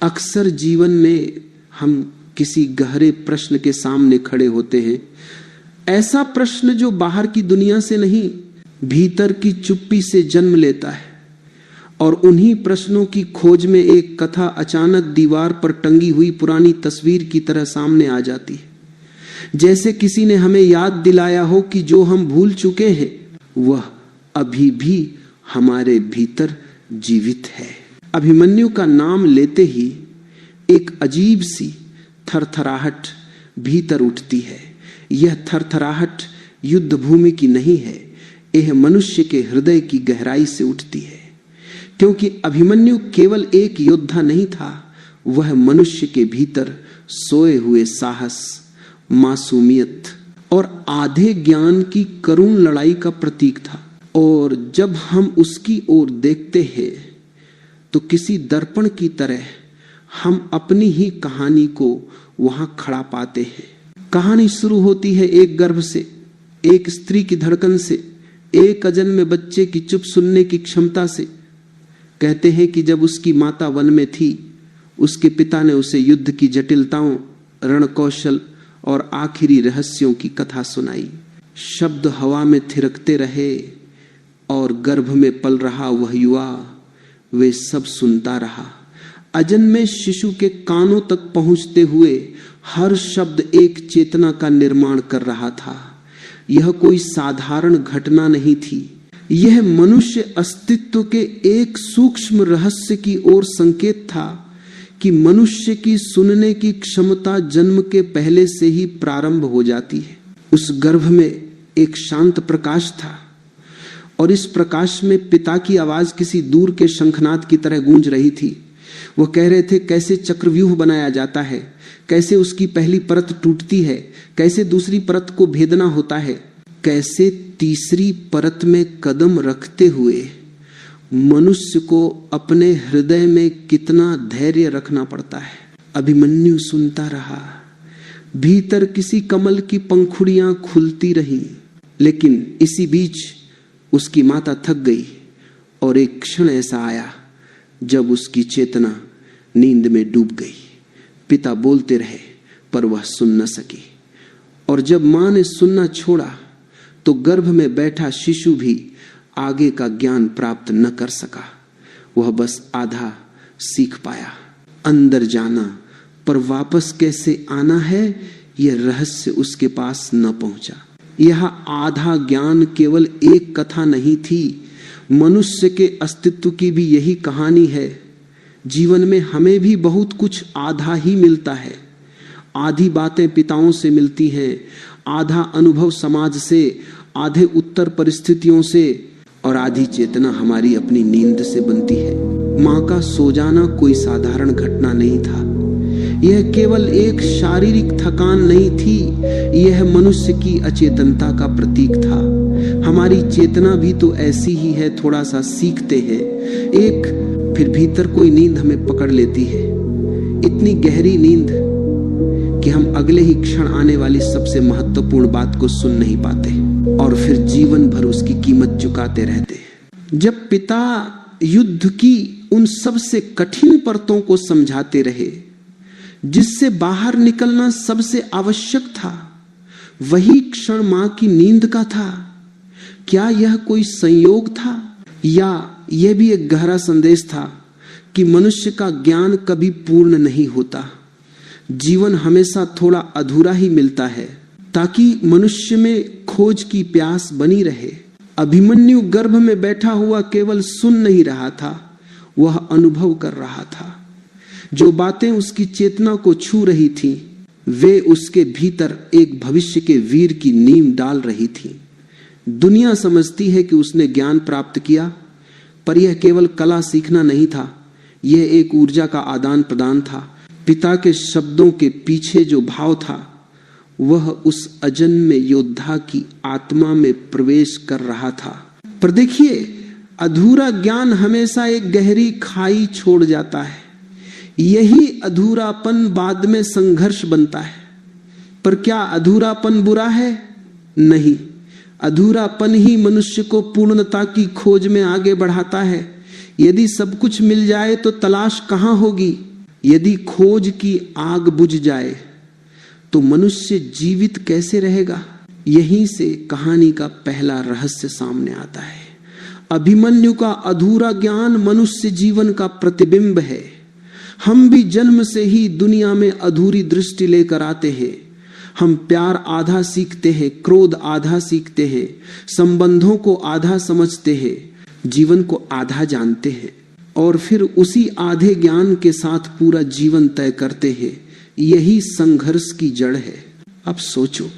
अक्सर जीवन में हम किसी गहरे प्रश्न के सामने खड़े होते हैं, ऐसा प्रश्न जो बाहर की दुनिया से नहीं, भीतर की चुप्पी से जन्म लेता है। और उन्हीं प्रश्नों की खोज में एक कथा अचानक दीवार पर टंगी हुई पुरानी तस्वीर की तरह सामने आ जाती है, जैसे किसी ने हमें याद दिलाया हो कि जो हम भूल चुके हैं वह अभी भी हमारे भीतर जीवित है। अभिमन्यु का नाम लेते ही एक अजीब सी थरथराहट भीतर उठती है। यह थरथराहट युद्ध भूमि की नहीं है, यह मनुष्य के हृदय की गहराई से उठती है, क्योंकि अभिमन्यु केवल एक योद्धा नहीं था, वह मनुष्य के भीतर सोए हुए साहस, मासूमियत और आधे ज्ञान की करुण लड़ाई का प्रतीक था। और जब हम उसकी ओर देखते हैं तो किसी दर्पण की तरह हम अपनी ही कहानी को वहां खड़ा पाते हैं। कहानी शुरू होती है एक गर्भ से, एक स्त्री की धड़कन से, एक अजन्मे बच्चे की चुप सुनने की क्षमता से। कहते हैं कि जब उसकी माता वन में थी, उसके पिता ने उसे युद्ध की जटिलताओं, रणकौशल और आखिरी रहस्यों की कथा सुनाई। शब्द हवा में थिरकते रहे और गर्भ में पल रहा वह युवा वे सब सुनता रहा। अजन्मे शिशु के कानों तक पहुंचते हुए हर शब्द एक चेतना का निर्माण कर रहा था। यह कोई साधारण घटना नहीं थी, यह मनुष्य अस्तित्व के एक सूक्ष्म रहस्य की ओर संकेत था कि मनुष्य की सुनने की क्षमता जन्म के पहले से ही प्रारंभ हो जाती है। उस गर्भ में एक शांत प्रकाश था और इस प्रकाश में पिता की आवाज किसी दूर के शंखनाद की तरह गूंज रही थी। वह कह रहे थे कैसे चक्रव्यूह बनाया जाता है, कैसे उसकी पहली परत टूटती है, कैसे दूसरी परत को भेदना होता है, कैसे तीसरी परत में कदम रखते हुए मनुष्य को अपने हृदय में कितना धैर्य रखना पड़ता है। अभिमन्यु सुनता रहा। भीतर किसी कमल की पंखुड़ियां खुलती रहीं, लेकिन इसी बीच उसकी माता थक गई और एक क्षण ऐसा आया जब उसकी चेतना नींद में डूब गई। पिता बोलते रहे पर वह सुन न सकी, और जब मां ने सुनना छोड़ा तो गर्भ में बैठा शिशु भी आगे का ज्ञान प्राप्त न कर सका। वह बस आधा सीख पाया। अंदर जाना पर वापस कैसे आना है, यह रहस्य उसके पास न पहुंचा। यह आधा ज्ञान केवल एक कथा नहीं थी, मनुष्य के अस्तित्व की भी यही कहानी है। जीवन में हमें भी बहुत कुछ आधा ही मिलता है। आधी बातें पिताओं से मिलती हैं, आधा अनुभव समाज से, आधे उत्तर परिस्थितियों से, और आधी चेतना हमारी अपनी नींद से बनती है। मां का सो जाना कोई साधारण घटना नहीं था। यह केवल एक शारीरिक थकान नहीं थी, यह मनुष्य की अचेतनता का प्रतीक था। हमारी चेतना भी तो ऐसी ही है, थोड़ा सा सीखते हैं एक, फिर भीतर कोई नींद हमें पकड़ लेती है, इतनी गहरी नींद कि हम अगले ही क्षण आने वाली सबसे महत्वपूर्ण बात को सुन नहीं पाते और फिर जीवन भर उसकी कीमत चुकाते रहते। जब पिता युद्ध की उन सबसे कठिन परतों को समझाते रहे जिससे बाहर निकलना सबसे आवश्यक था, वही क्षण मां की नींद का था। क्या यह कोई संयोग था या यह भी एक गहरा संदेश था कि मनुष्य का ज्ञान कभी पूर्ण नहीं होता, जीवन हमेशा थोड़ा अधूरा ही मिलता है, ताकि मनुष्य में खोज की प्यास बनी रहे। अभिमन्यु गर्भ में बैठा हुआ केवल सुन नहीं रहा था, वह अनुभव कर रहा था। जो बातें उसकी चेतना को छू रही थी, वे उसके भीतर एक भविष्य के वीर की नींव डाल रही थी। दुनिया समझती है कि उसने ज्ञान प्राप्त किया, पर यह केवल कला सीखना नहीं था, यह एक ऊर्जा का आदान प्रदान था। पिता के शब्दों के पीछे जो भाव था, वह उस अजन्मे योद्धा की आत्मा में प्रवेश कर रहा था। पर देखिए, अधूरा ज्ञान हमेशा एक गहरी खाई छोड़ जाता है। यही अधूरापन बाद में संघर्ष बनता है। पर क्या अधूरापन बुरा है? नहीं, अधूरापन ही मनुष्य को पूर्णता की खोज में आगे बढ़ाता है। यदि सब कुछ मिल जाए तो तलाश कहां होगी? यदि खोज की आग बुझ जाए तो मनुष्य जीवित कैसे रहेगा? यहीं से कहानी का पहला रहस्य सामने आता है। अभिमन्यु का अधूरा ज्ञान मनुष्य जीवन का प्रतिबिंब है। हम भी जन्म से ही दुनिया में अधूरी दृष्टि लेकर आते हैं। हम प्यार आधा सीखते हैं, क्रोध आधा सीखते हैं, संबंधों को आधा समझते हैं, जीवन को आधा जानते हैं और फिर उसी आधे ज्ञान के साथ पूरा जीवन तय करते हैं। यही संघर्ष की जड़ है। अब सोचो,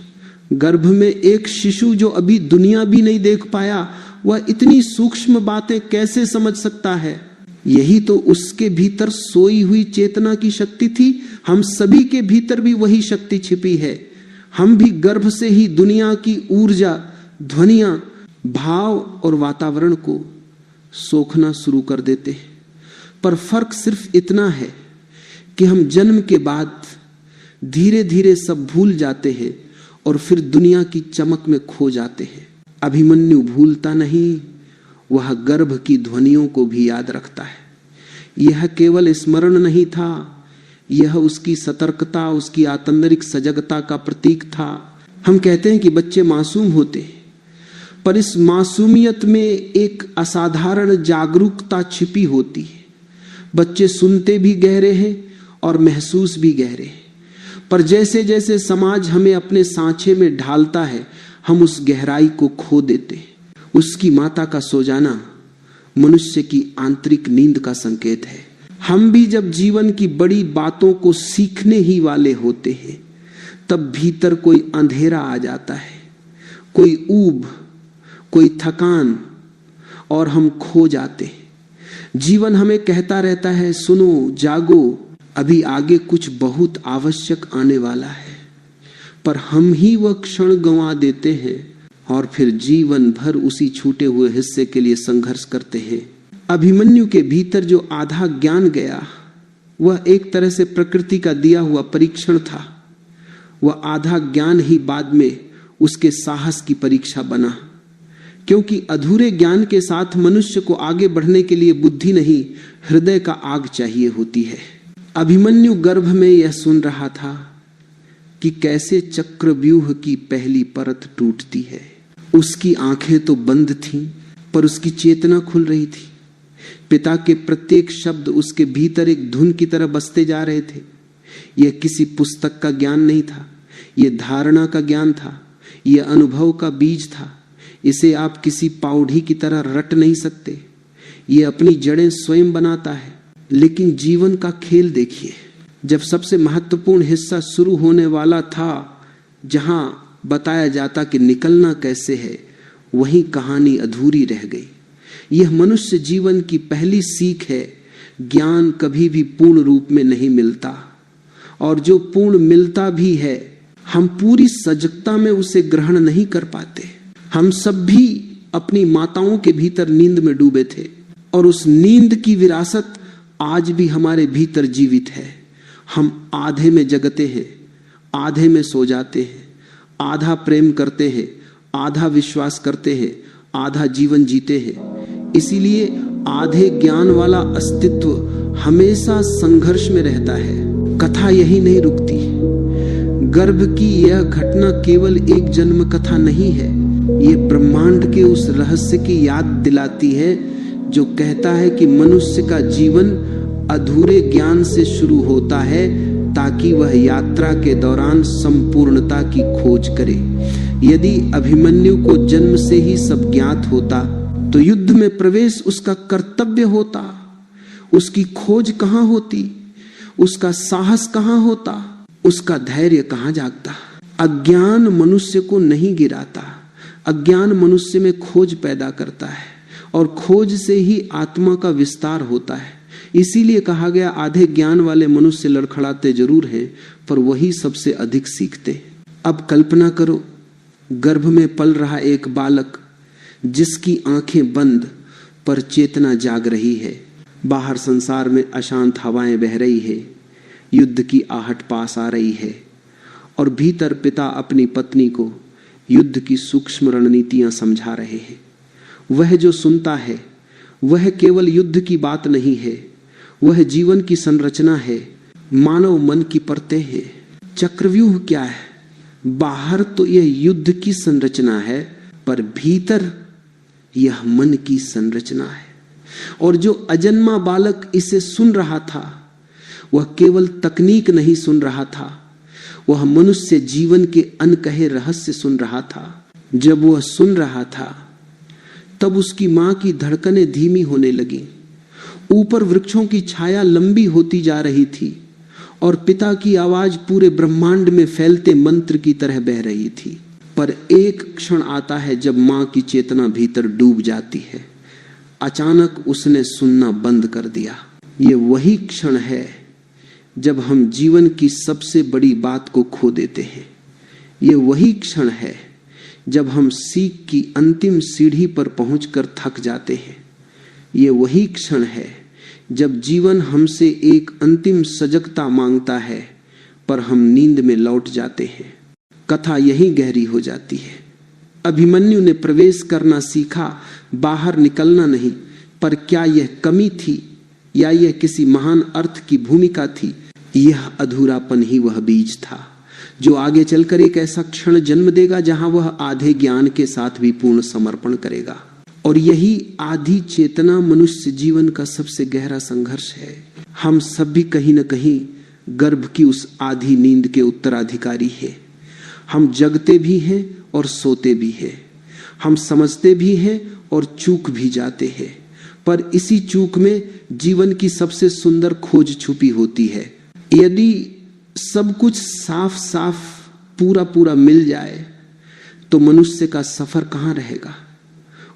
गर्भ में एक शिशु जो अभी दुनिया भी नहीं देख पाया, वह इतनी सूक्ष्म बातें कैसे समझ सकता है? यही तो उसके भीतर सोई हुई चेतना की शक्ति थी। हम सभी के भीतर भी वही शक्ति छिपी है। हम भी गर्भ से ही दुनिया की ऊर्जा, ध्वनियां, भाव और वातावरण को सोखना शुरू कर देते हैं। पर फर्क सिर्फ इतना है कि हम जन्म के बाद धीरे धीरे सब भूल जाते हैं और फिर दुनिया की चमक में खो जाते हैं। अभिमन्यु भूलता नहीं, वह गर्भ की ध्वनियों को भी याद रखता है। यह केवल स्मरण नहीं था, यह उसकी सतर्कता, उसकी आंतरिक सजगता का प्रतीक था। हम कहते हैं कि बच्चे मासूम होते हैं, पर इस मासूमियत में एक असाधारण जागरूकता छिपी होती है। बच्चे सुनते भी गहरे हैं और महसूस भी गहरे हैं, पर जैसे जैसे समाज हमें अपने सांचे में ढालता है, हम उस गहराई को खो देते हैं। उसकी माता का सो जाना मनुष्य की आंतरिक नींद का संकेत है। हम भी जब जीवन की बड़ी बातों को सीखने ही वाले होते हैं, तब भीतर कोई अंधेरा आ जाता है, कोई ऊब, कोई थकान, और हम खो जाते हैं। जीवन हमें कहता रहता है, सुनो, जागो, अभी आगे कुछ बहुत आवश्यक आने वाला है, पर हम ही वह क्षण गंवा देते हैं और फिर जीवन भर उसी छूटे हुए हिस्से के लिए संघर्ष करते हैं। अभिमन्यु के भीतर जो आधा ज्ञान गया, वह एक तरह से प्रकृति का दिया हुआ परीक्षण था। वह आधा ज्ञान ही बाद में उसके साहस की परीक्षा बना, क्योंकि अधूरे ज्ञान के साथ मनुष्य को आगे बढ़ने के लिए बुद्धि नहीं, हृदय का आग चाहिए होती है। अभिमन्यु गर्भ में यह सुन रहा था कि कैसे चक्रव्यूह की पहली परत टूटती है। उसकी आंखें तो बंद थीं, पर उसकी चेतना खुल रही थी। पिता के प्रत्येक शब्द उसके भीतर एक धुन की तरह बसते जा रहे थे। यह किसी पुस्तक का ज्ञान नहीं था, यह धारणा का ज्ञान था, यह अनुभव का बीज था। इसे आप किसी पाउडी की तरह रट नहीं सकते। यह अपनी जड़ें स्वयं बनाता है। लेकिन जीवन का खेल देखिए, जब सबसे महत्वपूर्ण हिस्सा शुरू होने वाला था, जहां बताया जाता कि निकलना कैसे है, वहीं कहानी अधूरी रह गई। यह मनुष्य जीवन की पहली सीख है। ज्ञान कभी भी पूर्ण रूप में नहीं मिलता, और जो पूर्ण मिलता भी है, हम पूरी सजगता में उसे ग्रहण नहीं कर पाते। हम सब भी अपनी माताओं के भीतर नींद में डूबे थे, और उस नींद की विरासत आज भी हमारे भीतर जीवित है। हम आधे में जगते हैं, आधे में सो जाते हैं, आधा प्रेम करते हैं, आधा विश्वास करते हैं, आधा जीवन जीते हैं। इसीलिए आधे ज्ञान वाला अस्तित्व हमेशा संघर्ष में रहता है। कथा यही नहीं रुकती। गर्भ की यह घटना केवल एक जन्म कथा नहीं है, ये ब्रह्मांड के उस रहस्य की याद दिलाती है जो कहता है कि मनुष्य का जीवन अधूरे ज्ञान से शुरू होता है, ताकि वह यात्रा के दौरान संपूर्णता की खोज करे। यदि अभिमन्यु को जन्म से ही सब ज्ञात होता, तो युद्ध में प्रवेश उसका कर्तव्य होता। उसकी खोज कहां होती, उसका साहस कहां होता, उसका धैर्य कहां जागता। अज्ञान मनुष्य को नहीं गिराता, अज्ञान मनुष्य में खोज पैदा करता है, और खोज से ही आत्मा का विस्तार होता है। इसीलिए कहा गया, आधे ज्ञान वाले मनुष्य लड़खड़ाते जरूर हैं, पर वही सबसे अधिक सीखते। अब कल्पना करो, गर्भ में पल रहा एक बालक जिसकी आंखें बंद पर चेतना जाग रही है। बाहर संसार में अशांत हवाएं बह रही है, युद्ध की आहट पास आ रही है, और भीतर पिता अपनी पत्नी को युद्ध की सूक्ष्म रणनीतियां समझा रहे हैं। वह जो सुनता है, वह केवल युद्ध की बात नहीं है, वह जीवन की संरचना है, मानव मन की परतें हैं। चक्रव्यूह क्या है? बाहर तो यह युद्ध की संरचना है, पर भीतर यह मन की संरचना है। और जो अजन्मा बालक इसे सुन रहा था, वह केवल तकनीक नहीं सुन रहा था, वह मनुष्य जीवन के अनकहे रहस्य सुन रहा था। जब वह सुन रहा था तब उसकी मां की धड़कनें धीमी होने लगी। ऊपर वृक्षों की छाया लंबी होती जा रही थी और पिता की आवाज पूरे ब्रह्मांड में फैलते मंत्र की तरह बह रही थी। पर एक क्षण आता है जब मां की चेतना भीतर डूब जाती है। अचानक उसने सुनना बंद कर दिया। ये वही क्षण है जब हम जीवन की सबसे बड़ी बात को खो देते हैं। ये वही क्षण है जब हम सीख की अंतिम सीढ़ी पर पहुंचकर थक जाते हैं। ये वही क्षण है जब जीवन हमसे एक अंतिम सजगता मांगता है, पर हम नींद में लौट जाते हैं। कथा यही गहरी हो जाती है। अभिमन्यु ने प्रवेश करना सीखा, बाहर निकलना नहीं। पर क्या यह कमी थी या यह किसी महान अर्थ की भूमिका थी? यह अधूरापन ही वह बीज था जो आगे चलकर एक ऐसा क्षण जन्म देगा जहां वह आधे ज्ञान के साथ भी पूर्ण समर्पण करेगा। और यही आधी चेतना मनुष्य जीवन का सबसे गहरा संघर्ष है। हम सब भी कहीं न कहीं गर्भ की उस आधी नींद के उत्तराधिकारी हैं। हम जगते भी हैं और सोते भी हैं। हम समझते भी हैं और चूक भी जाते हैं। पर इसी चूक में जीवन की सबसे सुंदर खोज छुपी होती है। यदि सब कुछ साफ साफ पूरा पूरा मिल जाए तो मनुष्य का सफर कहाँ रहेगा?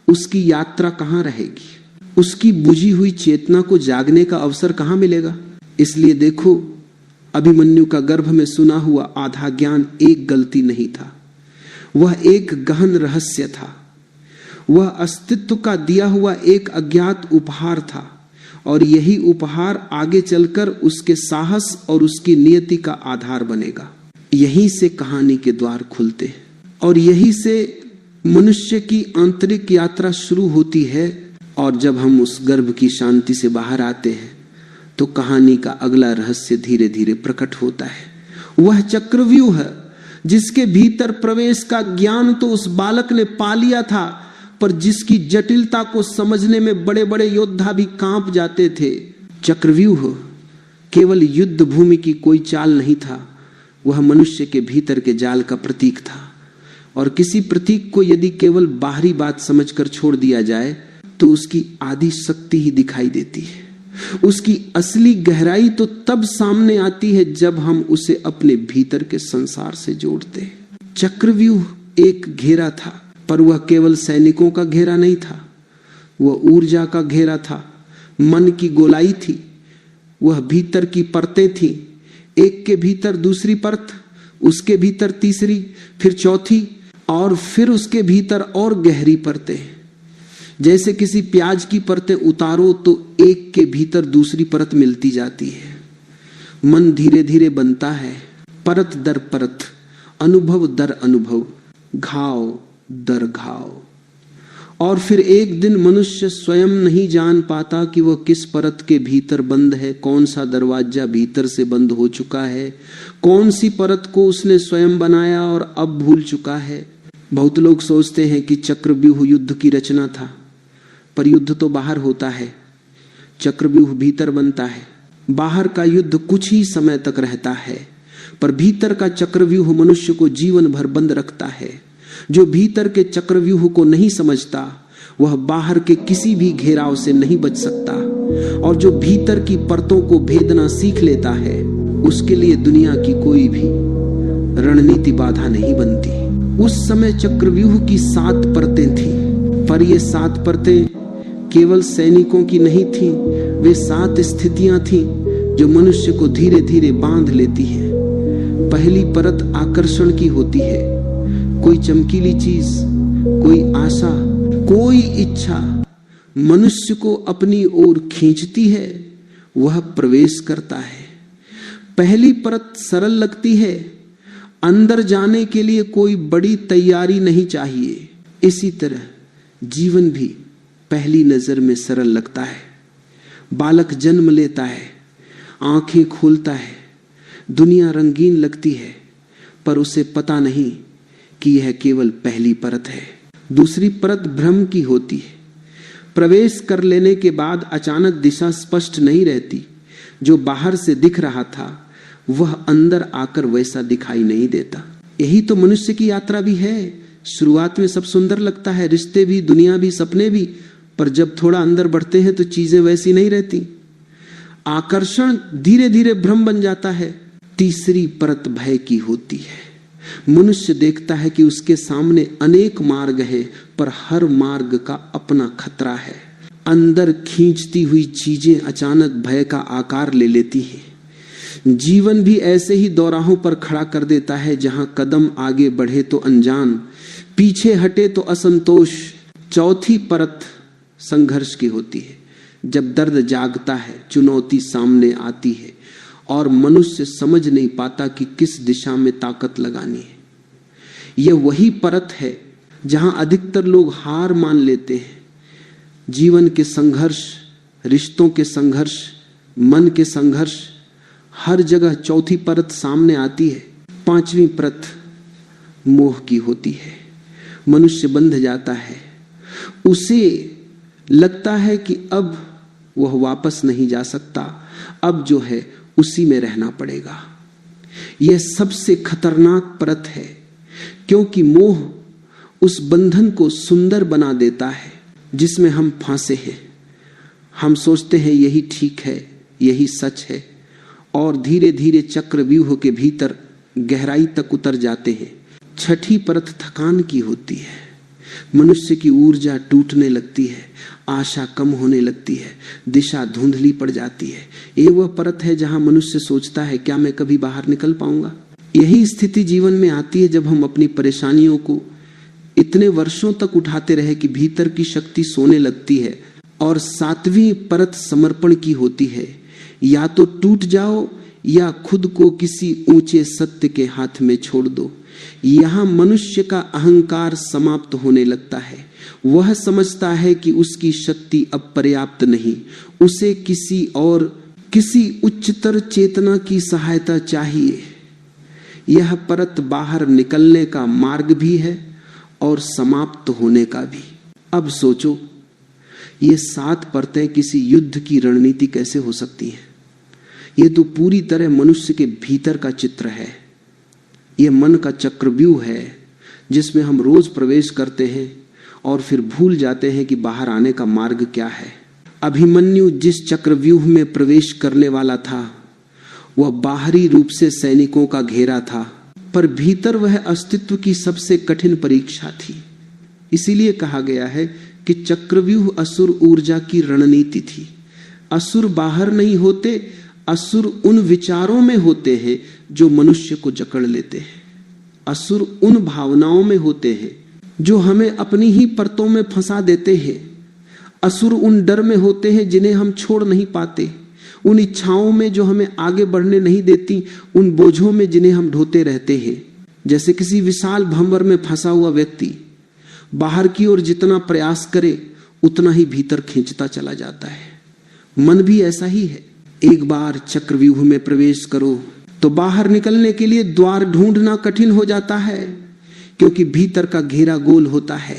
उसकी यात्रा कहाँ रहेगी? उसकी बुझी हुई चेतना को जागने का अवसर कहाँ मिलेगा? इसलिए देखो, अभिमन्यु का गर्भ में सुना हुआ आधा ज्ञान एक गलती नहीं था, वह एक गहन रहस्य था। वह अस्तित्व का दिया हुआ एक अज्ञात उपहार था और यही उपहार आगे चलकर उसके साहस और उसकी नियति का आधार बनेगा। यहीं से कहानी के द्वार खुलते हैं और यहीं से मनुष्य की आंतरिक यात्रा शुरू होती है। और जब हम उस गर्भ की शांति से बाहर आते हैं तो कहानी का अगला रहस्य धीरे धीरे प्रकट होता है। वह चक्रव्यूह है जिसके भीतर प्रवेश का ज्ञान तो उस बालक ने पा लिया था, पर जिसकी जटिलता को समझने में बड़े बड़े योद्धा भी कांप जाते थे। चक्रव्यूह केवल युद्ध भूमि की कोई चाल नहीं था, वह मनुष्य के भीतर के जाल का प्रतीक था। और किसी प्रतीक को यदि केवल बाहरी बात समझकर छोड़ दिया जाए तो उसकी आधी शक्ति ही दिखाई देती है। उसकी असली गहराई तो तब सामने आती है जब हम उसे अपने भीतर के संसार से जोड़ते हैं। चक्रव्यूह एक घेरा था, पर वह केवल सैनिकों का घेरा नहीं था, वह ऊर्जा का घेरा था, मन की गोलाई थी, वह भीतर की परतें थी। एक के भीतर दूसरी परत, उसके भीतर तीसरी, फिर चौथी, और फिर उसके भीतर और गहरी परतें। जैसे किसी प्याज की परतें उतारो तो एक के भीतर दूसरी परत मिलती जाती है। मन धीरे धीरे बनता है, परत दर परत, अनुभव दर अनुभव, घाव दर घाव। और फिर एक दिन मनुष्य स्वयं नहीं जान पाता कि वह किस परत के भीतर बंद है, कौन सा दरवाजा भीतर से बंद हो चुका है, कौन सी परत को उसने स्वयं बनाया और अब भूल चुका है। बहुत लोग सोचते हैं कि चक्रव्यूह युद्ध की रचना था, पर युद्ध तो बाहर होता है, चक्रव्यूह भीतर बनता है। बाहर का युद्ध कुछ ही समय तक रहता है, पर भीतर का चक्रव्यूह मनुष्य को जीवन भर बंद रखता है। जो भीतर के चक्रव्यूह को नहीं समझता वह बाहर के किसी भी घेराव से नहीं बच सकता, और जो भीतर की परतों को भेदना सीख लेता है उसके लिए दुनिया की कोई भी रणनीति बाधा नहीं बनती। उस समय चक्रव्यूह की 7 परतें थी, पर ये 7 परतें केवल सैनिकों की नहीं थी, वे 7 स्थितियां थी जो मनुष्य को धीरे धीरे बांध लेती है। पहली परत आकर्षण की होती है, कोई चमकीली चीज, कोई आशा, कोई इच्छा मनुष्य को अपनी ओर खींचती है, वह प्रवेश करता है। पहली परत सरल लगती है, अंदर जाने के लिए कोई बड़ी तैयारी नहीं चाहिए। इसी तरह जीवन भी पहली नजर में सरल लगता है, बालक जन्म लेता है, आंखें खोलता है, दुनिया रंगीन लगती है, पर उसे पता नहीं कि यह केवल पहली परत है। दूसरी परत भ्रम की होती है। प्रवेश कर लेने के बाद अचानक दिशा स्पष्ट नहीं रहती। जो बाहर से दिख रहा था वह अंदर आकर वैसा दिखाई नहीं देता। यही तो मनुष्य की यात्रा भी है। शुरुआत में सब सुंदर लगता है, रिश्ते भी, दुनिया भी, सपने भी, पर जब थोड़ा अंदर बढ़ते हैं तो चीजें वैसी नहीं रहती। आकर्षण धीरे धीरे भ्रम बन जाता है। तीसरी परत भय की होती है। मनुष्य देखता है कि उसके सामने अनेक मार्ग हैं, पर हर मार्ग का अपना खतरा है। अंदर खींचती हुई चीजें अचानक भय का आकार ले लेती हैं। जीवन भी ऐसे ही दौराहों पर खड़ा कर देता है, जहां कदम आगे बढ़े तो अनजान, पीछे हटे तो असंतोष। चौथी परत संघर्ष की होती है। जब दर्द जागता है, चुनौती सामने आती है और मनुष्य समझ नहीं पाता कि किस दिशा में ताकत लगानी है। यह वही परत है जहां अधिकतर लोग हार मान लेते हैं। जीवन के संघर्ष, रिश्तों के संघर्ष, मन के संघर्ष, हर जगह चौथी परत सामने आती है। पांचवी परत मोह की होती है। मनुष्य बंध जाता है। उसे लगता है कि अब वह वापस नहीं जा सकता, अब जो है उसी में रहना पड़ेगा। यह सबसे खतरनाक परत है, क्योंकि मोह उस बंधन को सुंदर बना देता है जिसमें हम फांसे हैं। हम सोचते हैं यही ठीक है, यही सच है, और धीरे धीरे चक्रव्यूह के भीतर गहराई तक उतर जाते हैं। छठी परत थकान की होती है। मनुष्य की ऊर्जा टूटने लगती है, आशा कम होने लगती है, दिशा धुंधली पड़ जाती है। ये वह परत है जहां मनुष्य सोचता है, क्या मैं कभी बाहर निकल पाऊंगा? यही स्थिति जीवन में आती है जब हम अपनी परेशानियों को इतने वर्षों तक उठाते रहे कि भीतर की शक्ति सोने लगती है। और सातवीं परत समर्पण की होती है। या तो टूट जाओ या खुद को किसी ऊंचे सत्य के हाथ में छोड़ दो। यहां मनुष्य का अहंकार समाप्त होने लगता है। वह समझता है कि उसकी शक्ति अब पर्याप्त नहीं, उसे किसी उच्चतर चेतना की सहायता चाहिए। यह परत बाहर निकलने का मार्ग भी है और समाप्त होने का भी। अब सोचो, ये 7 परतें किसी युद्ध की रणनीति कैसे हो सकती हैं? ये तो पूरी तरह मनुष्य के भीतर का चित्र है। यह मन का चक्रव्यूह है जिसमें हम रोज प्रवेश करते हैं और फिर भूल जाते हैं कि बाहर आने का मार्ग क्या है। अभिमन्यु जिस चक्रव्यूह में प्रवेश करने वाला था वह बाहरी रूप से सैनिकों का घेरा था, पर भीतर वह अस्तित्व की सबसे कठिन परीक्षा थी। इसीलिए कहा गया है कि चक्रव्यूह असुर ऊर्जा की रणनीति थी। असुर बाहर नहीं होते, असुर उन विचारों में होते हैं जो मनुष्य को जकड़ लेते हैं। असुर उन भावनाओं में होते हैं जो हमें अपनी ही परतों में फंसा देते हैं। असुर उन डर में होते हैं जिन्हें हम छोड़ नहीं पाते, उन इच्छाओं में जो हमें आगे बढ़ने नहीं देती, उन बोझों में जिन्हें हम ढोते रहते हैं। जैसे किसी विशाल भंवर में फंसा हुआ व्यक्ति बाहर की ओर जितना प्रयास करे उतना ही भीतर खींचता चला जाता है। मन भी ऐसा ही है। एक बार चक्रव्यूह में प्रवेश करो तो बाहर निकलने के लिए द्वार ढूंढना कठिन हो जाता है, क्योंकि भीतर का घेरा गोल होता है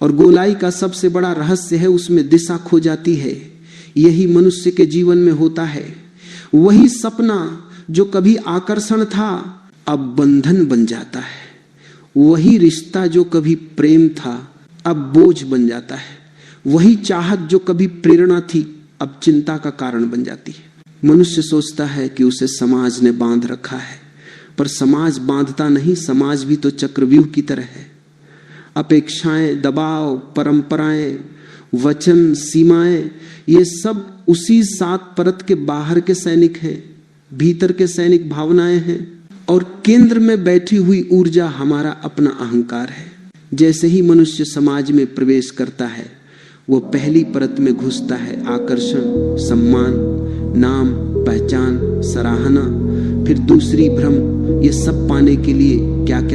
और गोलाई का सबसे बड़ा रहस्य है उसमें दिशा खो जाती है। यही मनुष्य के जीवन में होता है। वही सपना जो कभी आकर्षण था अब बंधन बन जाता है। वही रिश्ता जो कभी प्रेम था अब बोझ बन जाता है। वही चाहत जो कभी प्रेरणा थी अब चिंता का कारण बन जाती है। मनुष्य सोचता है कि उसे समाज ने बांध रखा है, पर समाज बांधता नहीं। समाज भी तो चक्रव्यूह की तरह है। अपेक्षाएं, दबाव, परंपराएं, वचन, सीमाएं, ये सब उसी 7 परत के बाहर के सैनिक हैं। भीतर के सैनिक भावनाएं हैं और केंद्र में बैठी हुई ऊर्जा हमारा अपना अहंकार है। जैसे ही मनुष्य समाज में प्रवेश करता है वो पहली परत में घुसता है। आकर्षण, सम्मान, नाम, पहचान, सराहना, फिर दूसरी भ्रम। ये सब पाने के लिए क्या क्या